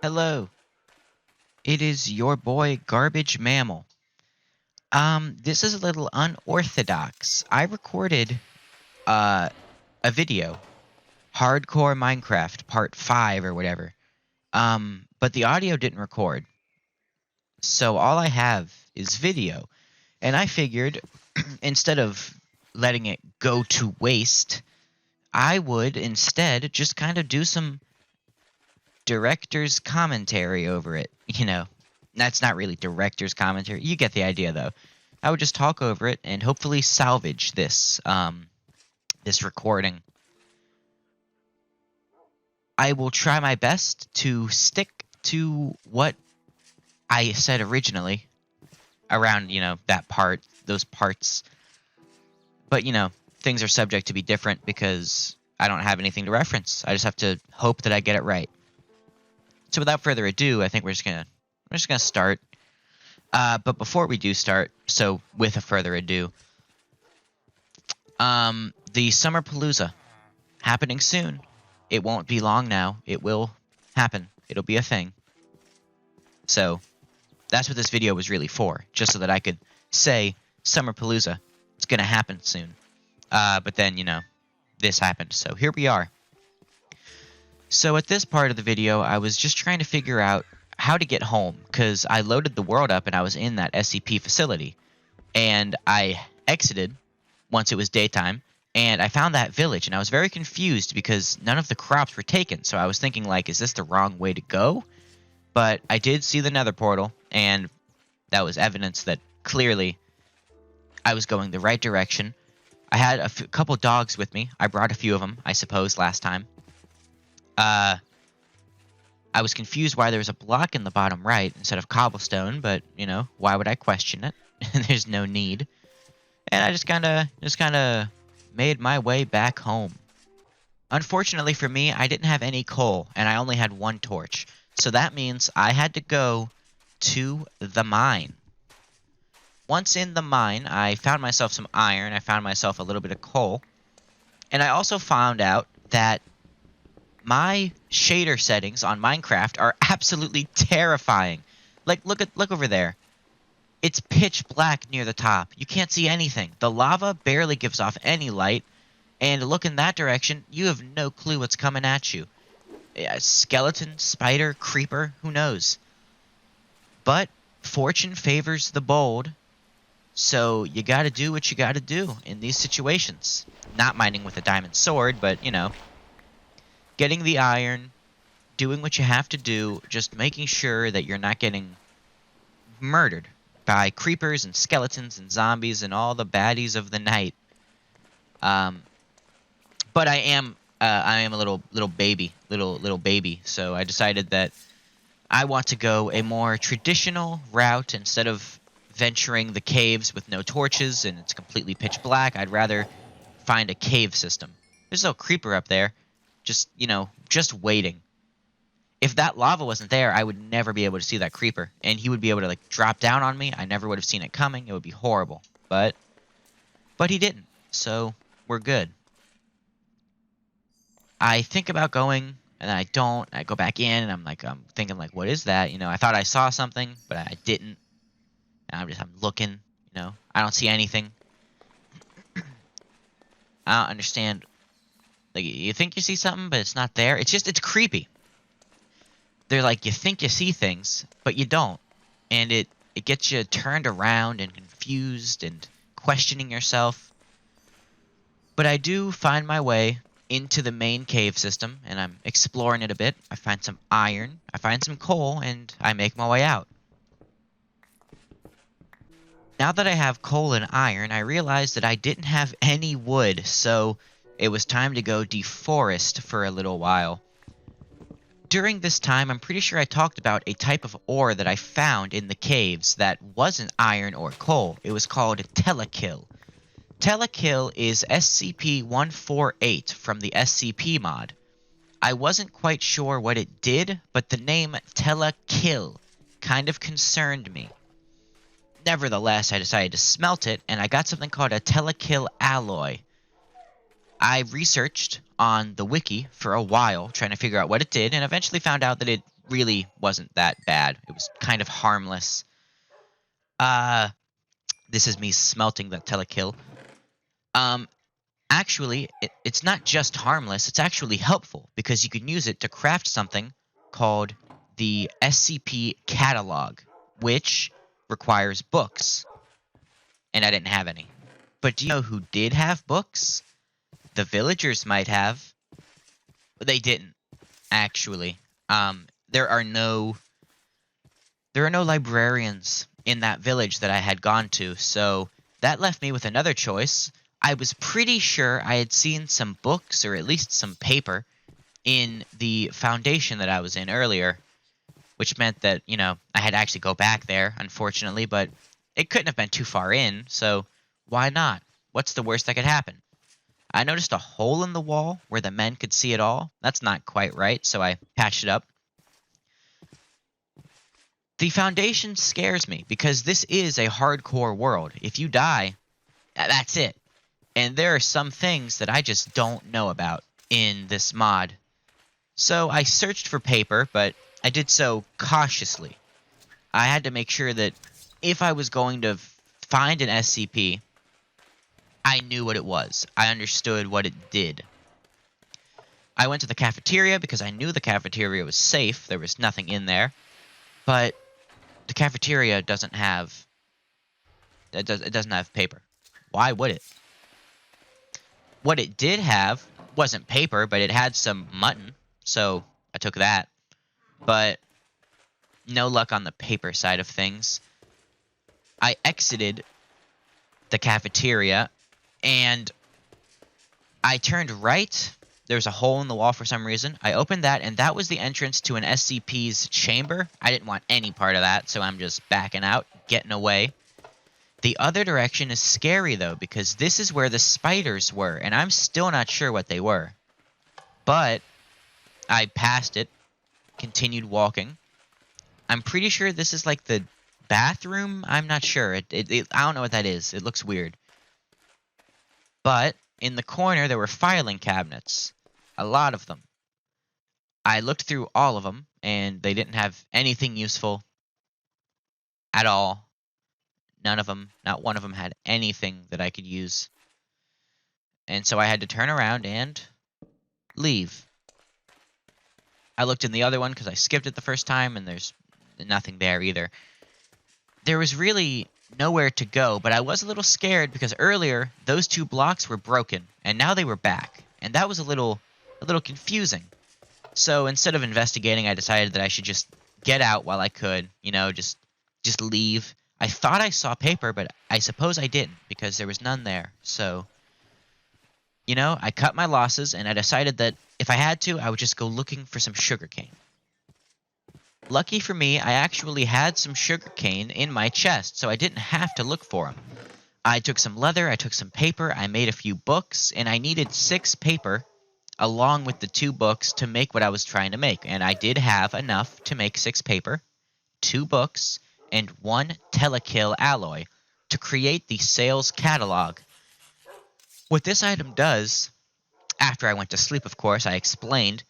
Hello, it is your boy Garbage Mammal. This is a little unorthodox. I recorded uh a video, Hardcore Minecraft Part 5 or whatever. But the audio didn't record. So all I have is video. And I figured instead of letting it go to waste, I would instead just kind of do some director's commentary over it. That's not really director's commentary. You get the idea, though. I would just talk over it and hopefully salvage this recording. I will try my best to stick to what I said originally around, that part, those parts. But, things are subject to be different because I don't have anything to reference. I just have to hope that I get it right. So without further ado, I think we're just gonna start. But before we do start, so with a further ado, the Summer Palooza happening soon. It won't be long now. It will happen. It'll be a thing. So that's what this video was really for, just so that I could say Summer Palooza. It's gonna happen soon. But then this happened. So here we are. So at this part of the video, I was just trying to figure out how to get home because I loaded the world up and I was in that SCP facility. And I exited once it was daytime and I found that village and I was very confused because none of the crops were taken. So I was thinking, like, is this the wrong way to go? But I did see the nether portal and that was evidence that clearly I was going the right direction. I had a couple dogs with me. I brought a few of them, I suppose, last time. I was confused why there was a block in the bottom right instead of cobblestone, but why would I question it? There's no need. And I just kind of made my way back home. Unfortunately for me, I didn't have any coal and I only had one torch. So that means I had to go to the mine. Once in the mine, I found myself some iron, I found myself a little bit of coal, and I also found out that my shader settings on Minecraft are absolutely terrifying. Like, look over there. It's pitch black near the top. You can't see anything. The lava barely gives off any light, and look in that direction, you have no clue what's coming at you. Skeleton, spider, creeper, who knows? But fortune favors the bold, so you gotta do what you gotta do in these situations. Not mining with a diamond sword, but, getting the iron, doing what you have to do, just making sure that you're not getting murdered by creepers and skeletons and zombies and all the baddies of the night. But I am a little baby, so I decided that I want to go a more traditional route instead of venturing the caves with no torches and it's completely pitch black. I'd rather find a cave system. There's no creeper up there. Just waiting. If that lava wasn't there, I would never be able to see that creeper. And he would be able to, like, drop down on me. I never would have seen it coming. It would be horrible. But he didn't. So we're good. I think about going, and then I don't. I go back in, and I'm thinking, like, what is that? I thought I saw something, but I didn't. And I'm looking, I don't see anything. I don't understand. Like, you think you see something, but it's not there. It's creepy. They're like, you think you see things, but you don't. And it gets you turned around and confused and questioning yourself. But I do find my way into the main cave system, and I'm exploring it a bit. I find some iron, I find some coal, and I make my way out. Now that I have coal and iron, I realized that I didn't have any wood, so it was time to go deforest for a little while. During this time, I'm pretty sure I talked about a type of ore that I found in the caves that wasn't iron or coal. It was called telekill. Telekill is SCP-148 from the SCP mod. I wasn't quite sure what it did, but the name telekill kind of concerned me. Nevertheless, I decided to smelt it, and I got something called a telekill alloy. I researched on the wiki for a while, trying to figure out what it did, and eventually found out that it really wasn't that bad. It was kind of harmless. This is me smelting that telekill. Um, Actually, it's not just harmless, it's actually helpful because you can use it to craft something called the SCP catalog, which requires books. And I didn't have any. But do you know who did have books? The villagers might have. But they didn't, actually. There are no librarians in that village that I had gone to, so that left me with another choice. I was pretty sure I had seen some books or at least some paper in the foundation that I was in earlier, which meant that, I had to actually go back there, unfortunately, but it couldn't have been too far in, so why not? What's the worst that could happen? I noticed a hole in the wall where the men could see it all. That's not quite right, so I patched it up. The foundation scares me because this is a hardcore world. If you die, that's it. And there are some things that I just don't know about in this mod. So I searched for paper, but I did so cautiously. I had to make sure that if I was going to find an SCP, I knew what it was. I understood what it did. I went to the cafeteria because I knew the cafeteria was safe. There was nothing in there. But the cafeteria doesn't have paper. Why would it? What it did have wasn't paper, but it had some mutton, so I took that. But no luck on the paper side of things. I exited the cafeteria, and I turned right. There was a hole in the wall for some reason. I opened that, and that was the entrance to an SCP's chamber. I didn't want any part of that, so I'm just backing out, getting away. The other direction is scary, though, because this is where the spiders were, and I'm still not sure what they were. But I passed it, continued walking. I'm pretty sure this is like the bathroom. I'm not sure. I don't know what that is. It looks weird. But in the corner, there were filing cabinets. A lot of them. I looked through all of them, and they didn't have anything useful at all. None of them, not one of them, had anything that I could use. And so I had to turn around and leave. I looked in the other one because I skipped it the first time, and there's nothing there either. There was really nowhere to go, but I was a little scared because earlier those 2 blocks were broken, and now they were back. And that was a little confusing. So instead of investigating, I decided that I should just get out while I could, just leave. I thought I saw paper, but I suppose I didn't because there was none there. So, I cut my losses, and I decided that if I had to, I would just go looking for some sugarcane. Lucky for me, I actually had some sugarcane in my chest, so I didn't have to look for them. I took some leather, I took some paper, I made a few books, and I needed 6 paper along with the 2 books to make what I was trying to make. And I did have enough to make 6 paper, 2 books, and 1 telekill alloy to create the sales catalog. What this item does, after I went to sleep, of course, I explained,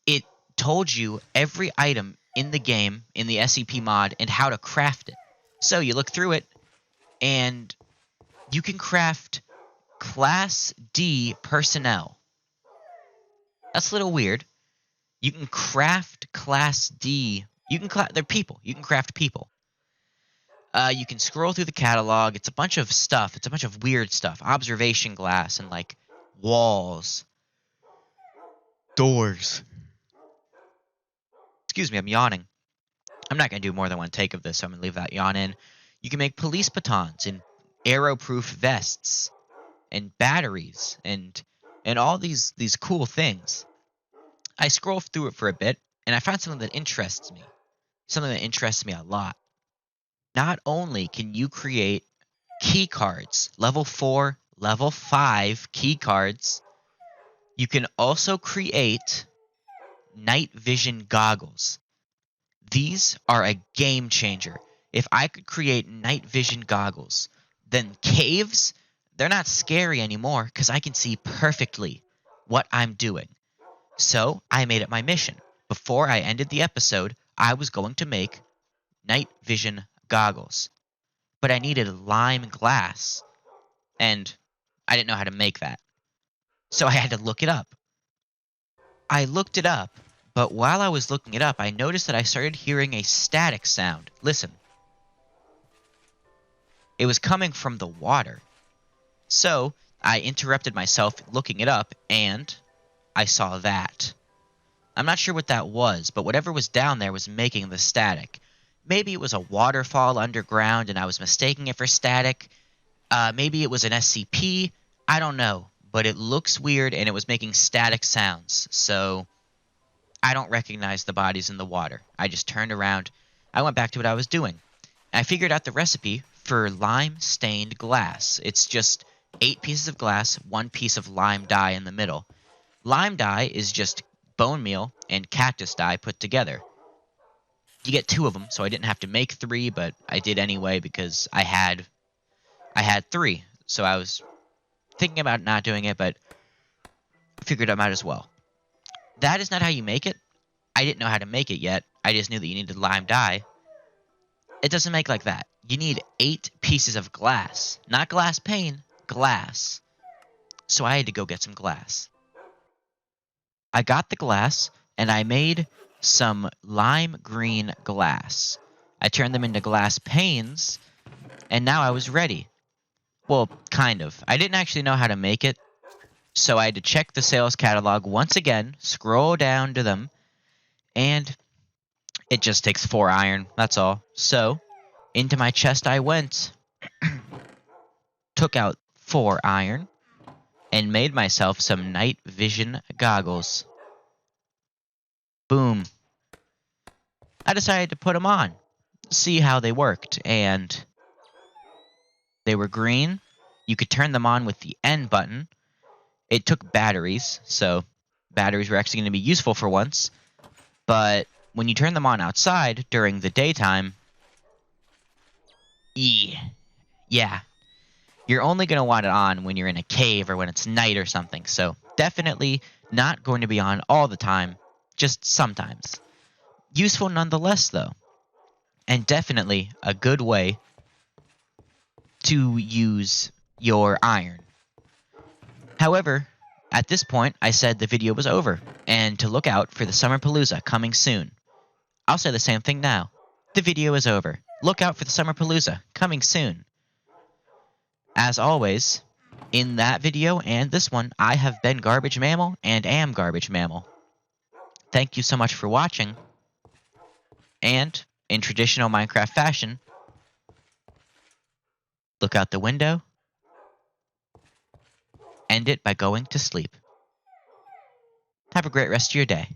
it told you every item in the game, in the SCP mod, and how to craft it. So you look through it, and you can craft Class D personnel. That's a little weird. You can craft Class D. They're people. You can craft people. You can scroll through the catalog. It's a bunch of stuff. It's a bunch of weird stuff. Observation glass and, walls. Doors. Excuse me, I'm yawning. I'm not going to do more than 1 take of this, so I'm going to leave that yawn in. You can make police batons and arrow-proof vests and batteries and all these cool things. I scrolled through it for a bit, and I found something that interests me. Something that interests me a lot. Not only can you create key cards, level 4, level 5 key cards, you can also create night vision goggles. These are a game changer. If I could create night vision goggles, then caves, they're not scary anymore because I can see perfectly what I'm doing. So I made it my mission before I ended the episode, I was going to make night vision goggles. But I needed lime glass, and I didn't know how to make that. So I had to look it up. I looked it up, but while I was looking it up, I noticed that I started hearing a static sound. Listen. It was coming from the water. So I interrupted myself looking it up, and I saw that. I'm not sure what that was, but whatever was down there was making the static. Maybe it was a waterfall underground and I was mistaking it for static. Maybe it was an SCP. I don't know, but it looks weird and it was making static sounds. So I don't recognize the bodies in the water. I just turned around. I went back to what I was doing. I figured out the recipe for lime-stained glass. It's just 8 pieces of glass, 1 piece of lime dye in the middle. Lime dye is just bone meal and cactus dye put together. You get 2 of them, so I didn't have to make 3, but I did anyway because I had 3. So I was thinking about not doing it, but figured I might as well. That is not how you make it. I didn't know how to make it yet. I just knew that you needed lime dye. It doesn't make like that. You need 8 pieces of glass. Not glass pane, glass. So I had to go get some glass. I got the glass, and I made some lime green glass. I turned them into glass panes, and now I was ready. Well, kind of. I didn't actually know how to make it, so I had to check the sales catalog once again, scroll down to them, and it just takes 4 iron, that's all. So, into my chest I went, took out 4 iron, and made myself some night vision goggles. Boom. I decided to put them on, see how they worked, and they were green. You could turn them on with the N button. It took batteries, so batteries were actually going to be useful for once. But when you turn them on outside during the daytime, yeah, you're only going to want it on when you're in a cave or when it's night or something. So definitely not going to be on all the time, just sometimes. Useful nonetheless, though. And definitely a good way to use your iron. However, at this point, I said the video was over, and to look out for the Summer Palooza coming soon. I'll say the same thing now. The video is over. Look out for the Summer Palooza coming soon. As always, in that video and this one, I have been Garbage Mammal and am Garbage Mammal. Thank you so much for watching, and in traditional Minecraft fashion, look out the window, end it by going to sleep. Have a great rest of your day.